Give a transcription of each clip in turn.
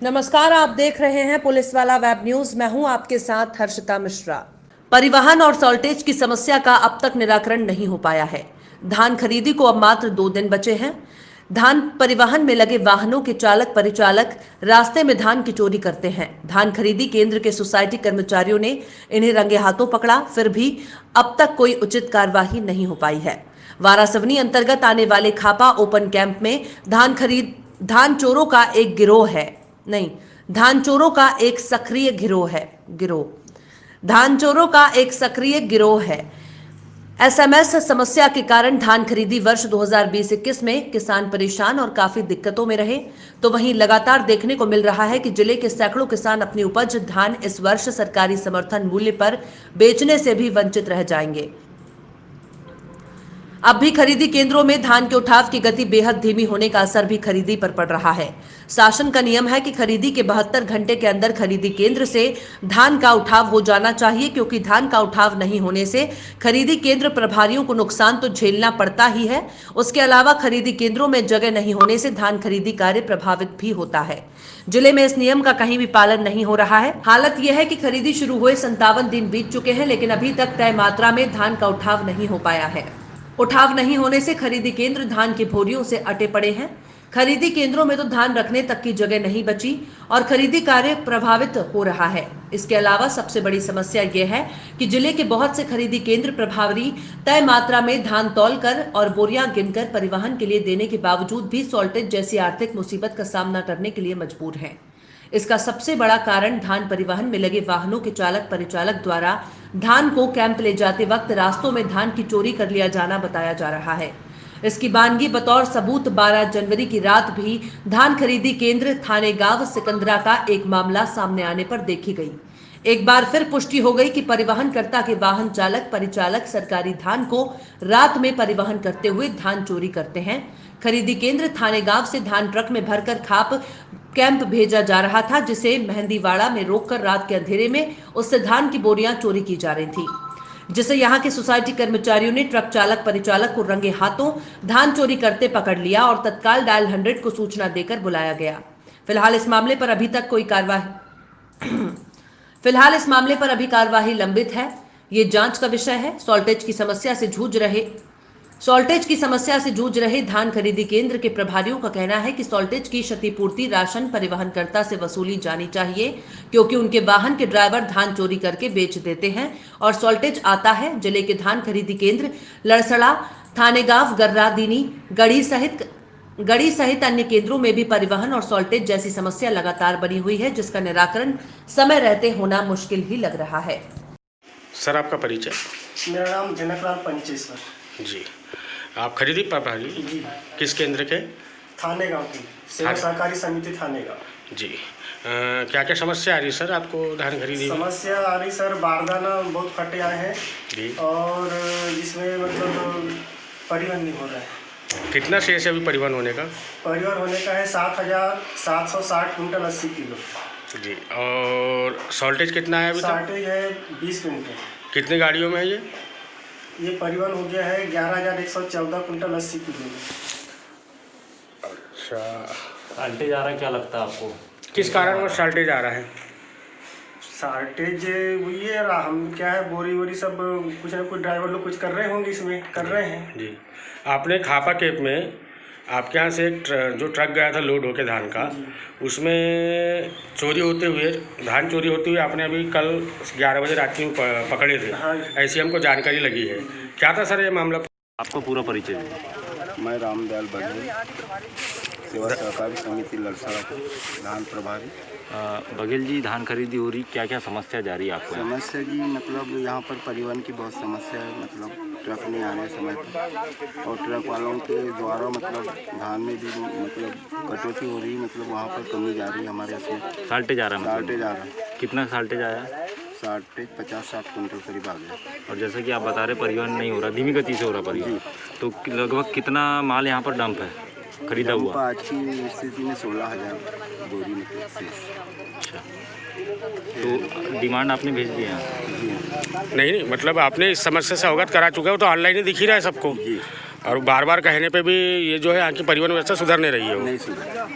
नमस्कार, आप देख रहे हैं पुलिस वाला वेब न्यूज। मैं हूं आपके साथ हर्षिता मिश्रा। परिवहन और सॉल्टेज की समस्या का अब तक निराकरण नहीं हो पाया है। धान खरीदी को अब मात्र 2 दिन बचे हैं। धान परिवहन में लगे वाहनों के चालक परिचालक रास्ते में धान की चोरी करते हैं। धान खरीदी केंद्र के सोसाइटी कर्मचारियों ने इन्हें रंगे हाथों पकड़ा, फिर भी अब तक कोई उचित कार्यवाही नहीं हो पाई है। वारासवनी अंतर्गत आने वाले खापा ओपन कैंप में धान चोरों का एक गिरोह है नहीं धान चोरों का एक सक्रिय गिरोह है। एसएमएस समस्या के कारण धान खरीदी वर्ष 2020-21 में किसान परेशान और काफी दिक्कतों में रहे, तो वहीं लगातार देखने को मिल रहा है कि जिले के सैकड़ों किसान अपनी उपज धान इस वर्ष सरकारी समर्थन मूल्य पर बेचने से भी वंचित रह जाएंगे। अब भी खरीदी केंद्रों में धान के उठाव की गति बेहद धीमी होने का असर भी खरीदी पर पड़ रहा है। शासन का नियम है कि खरीदी के 72 घंटे के अंदर खरीदी केंद्र से धान का उठाव हो जाना चाहिए, क्योंकि धान का उठाव नहीं होने से खरीदी केंद्र प्रभारियों को नुकसान तो झेलना पड़ता ही है, उसके अलावा खरीदी केंद्रों में जगह नहीं होने से धान खरीदी कार्य प्रभावित भी होता है। जिले में इस नियम का कहीं भी पालन नहीं हो रहा है। हालत यह है कि खरीदी शुरू हुए 57 दिन बीत चुके हैं, लेकिन अभी तक तय मात्रा में धान का उठाव नहीं हो पाया है। उठाव नहीं होने से खरीदी केंद्र धान की बोरियों से अटे पड़े हैं। खरीदी केंद्रों में तो धान रखने तक की जगह नहीं बची और खरीदी कार्य प्रभावित हो रहा है। इसके अलावा सबसे बड़ी समस्या यह है कि जिले के बहुत से खरीदी केंद्र प्रभारी तय मात्रा में धान तौलकर और बोरियां गिनकर परिवहन के लिए देने के बावजूद भी सॉल्टेज जैसी आर्थिक मुसीबत का सामना करने के लिए मजबूर हैं। इसका सबसे बड़ा कारण धान परिवहन में लगे वाहनों के चालक परिचालक द्वारा धान को कैंप ले जाते वक्त रास्तों में धान की चोरी कर लिया जाना बताया जा रहा है। इसकी बानगी बतौर सबूत 12 जनवरी की रात भी धान खरीदी केंद्र थानेगांव सिकंदरा का एक मामला सामने आने पर देखी गई। एक बार फिर पुष्टि हो गई कि परिवहनकर्ता के वाहन चालक परिचालक सरकारी धान को रात में परिवहन करते हुए धान चोरी करते हैं। खरीदी केंद्र थानेगांव से धान ट्रक में भरकर खाप कैंप भेजा जा रहा था, जिसे मेहंदीवाड़ा में रोककर रात के अंधेरे में उससे धान की बोरियां चोरी की जा रही थी, जिसे यहां के सोसाइटी कर्मचारियों ने ट्रक चालक परिचालक को रंगे हाथों धान चोरी करते पकड़ लिया और तत्काल डायल 100 को सूचना देकर बुलाया गया। फिलहाल इस मामले पर अभी कार्यवाही लंबित है। ये जांच का विषय है। सॉल्टेज की समस्या से जूझ रहे धान खरीदी केंद्र के प्रभारियों का कहना है कि सॉल्टेज की क्षतिपूर्ति राशन परिवहनकर्ता से वसूली जानी चाहिए, क्योंकि उनके वाहन के ड्राइवर धान चोरी करके बेच देते हैं और सॉल्टेज आता है। जिले के धान खरीदी केंद्र लड़सड़ा, थानेगांव, गर्रादीनी, गढ़ी सहित अन्य केंद्रों में भी परिवहन और सॉल्टेज जैसी समस्या लगातार बनी हुई है, जिसका निराकरण समय रहते होना मुश्किल ही लग रहा है। सर, आपका परिचय? मेरा नाम जनकलाल पंचेश्वर जी। आप खरीदी प्रभारी किस केंद्र के? थानेगांव की सेवा सहकारी समिति थानेगांव जी। क्या क्या समस्या आ रही सर आपको धान खरीदी में? समस्या आ रही सर, बारदाना बहुत फटे आए हैं जी, और जिसमें मतलब परिवहन नहीं हो रहा है। कितना शेष है अभी परिवहन होने का? परिवहन होने का है 7,760 कुंटल 80 किलो जी। और सॉल्टेज कितना है अभी तक? सॉल्टेज है 20 कुंटल। कितनी गाड़ियों में है ये परिवहन हो गया है 11,114 कुंटल 80 किलो। अच्छा, सॉल्टेज आ रहा है, क्या लगता है आपको? किस कारण वो सॉल्टेज आ रहा है? शॉर्टेज वही है, हम क्या है बोरी सब कुछ ना कुछ ड्राइवर लोग कुछ कर रहे होंगे, इसमें कर रहे हैं जी। आपने खापा केप में आपके यहाँ से जो ट्रक गया था लोड होके धान का, उसमें धान चोरी होते हुए आपने अभी कल 11 बजे रात में पकड़े थे। हाँ। ऐसी हमको जानकारी लगी है। क्या था सर ये मामला? आपको पूरा परिचय दीजिए। मैं रामदयाल बघेल, सेवा सहकारी समिति लड़सड़ा का धान प्रभारी। बघेल जी, धान खरीदी हो रही, क्या क्या समस्या जा रही है आपको? समस्या जी मतलब यहाँ पर परिवहन की बहुत समस्या है। मतलब ट्रक नहीं आ रहे समय पर और ट्रक वालों के द्वारा मतलब धान में भी मतलब कटौती हो रही, मतलब वहाँ पर कमी जा रही है हमारे इसमें। सॉल्टेज आ रहा है? सॉल्टेज आ रहा है। कितना सॉल्टेज आया? सॉल्टेज 50-60 कुंटल करीब आ गया। और जैसे कि आप बता रहे परिवहन नहीं हो रहा, धीमी गति से हो रहा परिवहन, तो लगभग कितना माल यहाँ पर डंप है खरीदा हुआ? आज की स्थिति में 16,000 बोरी मतलब शेष। अच्छा, तो डिमांड आपने भेज दी है? नहीं, मतलब आपने इस समस्या से अवगत करा चुके हो, तो ऑनलाइन ही दिख ही रहा है सबको। और बार बार कहने पे भी ये जो है यहाँ की परिवहन व्यवस्था सुधर नहीं रही है। नहीं सुधर।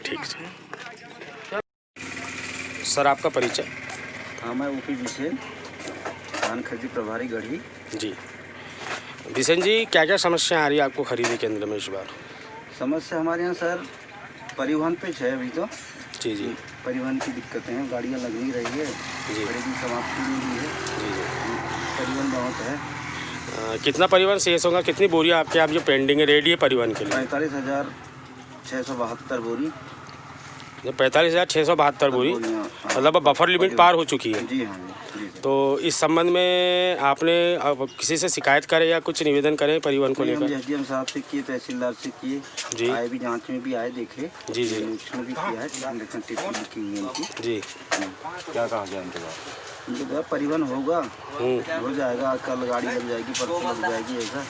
ठीक है। सर आपका परिचय? हाँ, मैं ओपी बिसेन, धान खरीदी प्रभारी गढ़ी। जी बिसेन जी, क्या क्या समस्या आ रही है आपको खरीदी केंद्र में इस बार? समस्या हमारे यहाँ सर परिवहन पे है अभी तो। जी जी परिवहन की दिक्कतें हैं, गाड़ियाँ लग नहीं रही है, जी खरीदी समाप्ति नहीं हुई है, जी जी। परिवहन बहुत है। कितना परिवहन शेष होगा? कितनी बोरियां आपके आप जो पेंडिंग है रेडी है परिवहन के लिए? 45,672 बोरी। 45,672 बोरी, बोरियाँ, हाँ। मतलब अब बफर लिमिट पार हो चुकी है। जी हाँ जी सर। तो इस संबंध में आपने अब किसी से शिकायत करें या कुछ निवेदन करें परिवहन को हम लेकर? एसडीएम साहब से किए, तहसीलदार से किए, जी। आए भी, जांच में भी आए, देखे, जी जी निरीक्षण भी किया है, लेकिन टिप्पणी लिखी हुई है इनकी। जी। क्या कहा गया उनके बाद? उनके द्वारा परिवहन होगा, हो जाएगा, कल गाड़ी लग जाएगी, परसों लग जाएगी, ऐसा।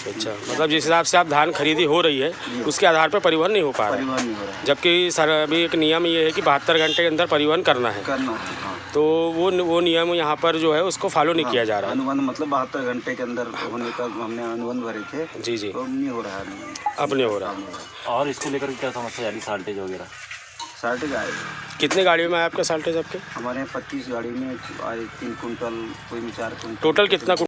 अच्छा, मतलब जिस हिसाब से आप धान खरीदी हो रही है उसके आधार पर परिवहन नहीं हो पा रहा है, परिवहन नहीं हो रहा है। जबकि सर अभी एक नियम ये है कि 72 घंटे के अंदर परिवहन करना है, करना है, हाँ। तो वो नियम यहाँ पर जो है उसको फॉलो नहीं किया जा रहा है। अनुबंध मतलब 72 घंटे के अंदर होने का हमने अनुबंध भरे थे, जी जी, तो नहीं हो रहा है। अब नहीं हो रहा। और इसको लेकर क्या समस्या आ रही, साल्टेज वगैरह? साल्टेज आए कितने गाड़ियों में आया आपका साल्टेज आपके? हमारे यहाँ 25 गाड़ी में आए, 3 कुंटल, कोई में 4 कुंटल। टोटल कितना